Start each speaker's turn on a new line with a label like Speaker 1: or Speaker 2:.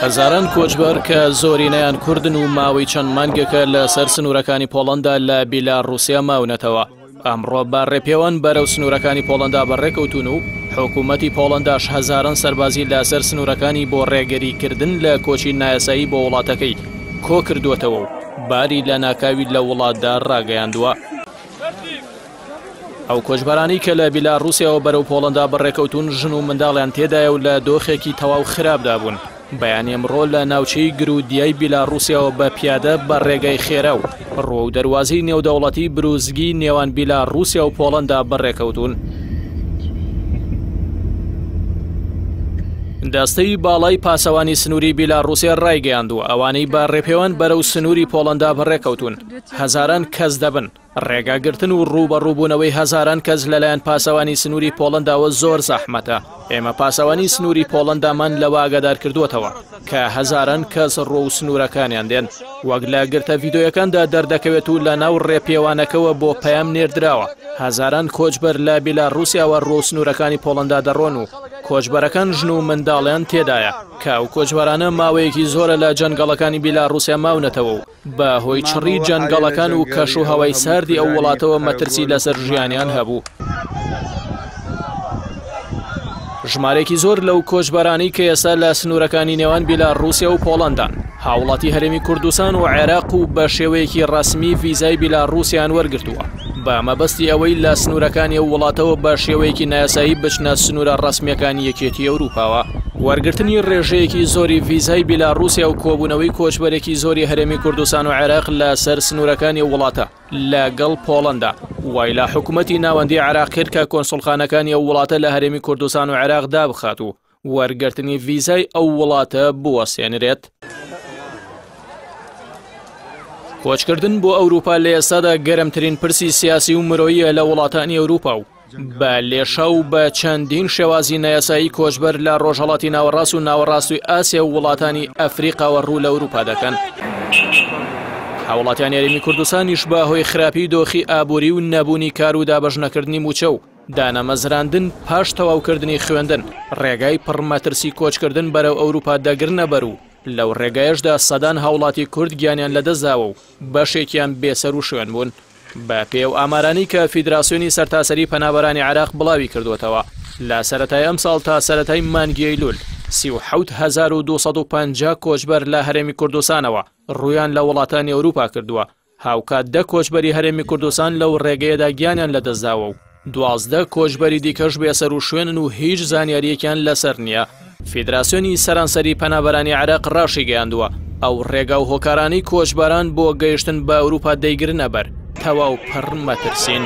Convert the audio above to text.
Speaker 1: هەزاران کۆچبەر کە زۆرینەیان کوردن و ماوەی چەند مانگێکە لە سەر سنوورەکانی پۆڵەندا لە بیلاڕووسیا ماونەتەوە. ئەمڕۆ بە ڕێپێوان بەرەو سنوورەکانی پۆڵەندا بەڕێکەوتون و حکوومەتی پۆڵەنداش هەزاران سەربازی لە سەر سنوورەکانی بۆ ڕێگەریکردن لە کۆچی نایاسایی بۆ وڵاتەکەی کۆ کردووەتەوە و باری لە ناکاوی لە وڵاتدا ڕاگەیاندووە. ئەو کۆچبەرانی کە لە بیلاڕووسیاوە بەرەو پۆڵەندا بەڕێکەوتون ژن و منداڵیان تێدایە و لە دۆخێکی تەواو خراپدا بوون. بەیانی ئەمڕۆ لە ناوچەی گرودیای بیلاڕووسیاوە بە پیادە بە ڕێگەی خێرا و ڕۆ و دەواازەی نێودەوڵەتی بروزگی نێوان بیلاڕووسیا و پۆڵەندا بەڕێکەوتون. دەستەی باڵای پاسەوانی سنووری بیلاڕووسیا ڕایگەیاندووە ئەوانەی بە ڕێپێوان بەرەو سنووری پۆڵەندا بەڕێکەوتون. هەزاران کەس دەبن. ڕێگاگرتن و ڕوبەڕووبوونەوەی هەزاران کەس لەلایەن پاسەوانی سنووری پۆڵەنداوە زۆر زەحمەتە. ئێمە پاسەوانی سنووری پۆڵەندامان لەوە ئاگادار کردووەتەوە کە هەزاران کەس ڕۆ و سنوورەکانیان دێن. وەک لە گرتە ڤیدۆیەکاندا دەردەکەوێت و لە ناو ڕێپێوانەکەوە بۆ پەیام نێردراوە. هەزاران کۆچبەر لە بیلاڕووسیاوە ڕۆ سنوورەکانی پۆڵەندا دەڕۆن و کۆچبەرەکان ژن و منداڵیان تێدایە کە ئەو کۆچبەرانە ماوەیەکی زۆرە لە جەنگەڵەکانی بیلاڕووسیا ماونەتەوە و بە هۆی چڕی جەنگەڵەکان و کەش و هەوای ساردی ئەو وڵاتەوە مەترسی لەسەر ژیانیان هەبوو. ژمارێکی زۆر لەو کۆچبەرانی کە ئێستا لە سنوورەکانی نێوان بیلاڕووسیا و پۆڵەندان هاوڵاتی هەرێمی کوردستان و عێراق و بە شێوەیەکی ڕەسمی ڤیزای بیلاڕووسیان وەرگرتووە بە مەبەستی ئەوەی لە سنوورەکانی ئەو وڵاتەوە بە شێوەیەکی نایاسایی بچنە سنوورە ڕەسمیەکانی یەکێتی ئەوروپاوە. وەرگرتنی ڕێژەیەکی زۆری ڤیزای بیلاڕووسیا و کۆبوونەوەی کۆچبەرێکی زۆری هەرێمی کوردستان و عێراق لە سەر سنوورەکانی وڵاتە لەگەڵ پۆڵەندا وای لە حکوومەتی ناوەندی عێراق کرد کە کۆنسوڵخانەکانی ئەو وڵاتە لە هەرێمی کوردستان و عێراق دابخات و وەرگرتنی ڤیزای ئەو وڵاتە بوەسێنرێت. کۆچکردن بۆ ئەوروپا لە ئێستادا گەرمترین پرسی سیاسی و مرۆییە لە وڵاتانی ئەوروپا و بە لێشە و بە چەندین شێوازی نایاسایی کۆچبەر لە ڕۆژهەڵاتی ناوەڕاست و ناوەڕاستوی ئاسیا و وڵاتانی ئەفریقاوە ڕوو لە ئەوروپا دەکەن. هاوڵاتیان یاریمی کوردستانیش بە هۆی خراپی دۆخی ئابووری و نەبوونی کار و دابەژنەکردنی موچە و دانەمەزراندن پاش تەواوکردنی خوێندن ڕێگای پڕمەترسی کۆچکردن بەرەو ئەوروپا دەگرنە بەر و لەو ڕێگایشدا سەدان هاوڵاتی کورد گیانیان لەدەستداوە و بەشێکیان بێسەر و شوێن بوون. بە پێو ئامارانی کە فیدراسیۆنی سەرتاسەری پەنابەرانی عێراق بڵاوی کردوێتەوە لە سەرەتای ئەم ساڵ تا سەرەتای مانگی ئەیلول 37250 کۆچبەر لە هەرێمی کوردستانەوە ڕوویان لە وڵاتانی ئەوروپا کردووە. هاوکات 10 کۆچبەری هەرێمی کوردستان لەو ڕێگەیەدا گیانیان لەدەستداوە و 12 کۆچبەری دیکەش بێسەر و شوێنن و هیچ زانیاریەکیان لەسەر نییە. فیدراسیۆنی سەرانسەری پەنابەرانی عێراق ڕاشی گەیاندووە ئەو ڕێگا و هۆکارانی کۆچبەران بۆ گەیشتن بە ئەوروپا دەیگرنە بەر تەواو پڕ مەترسین.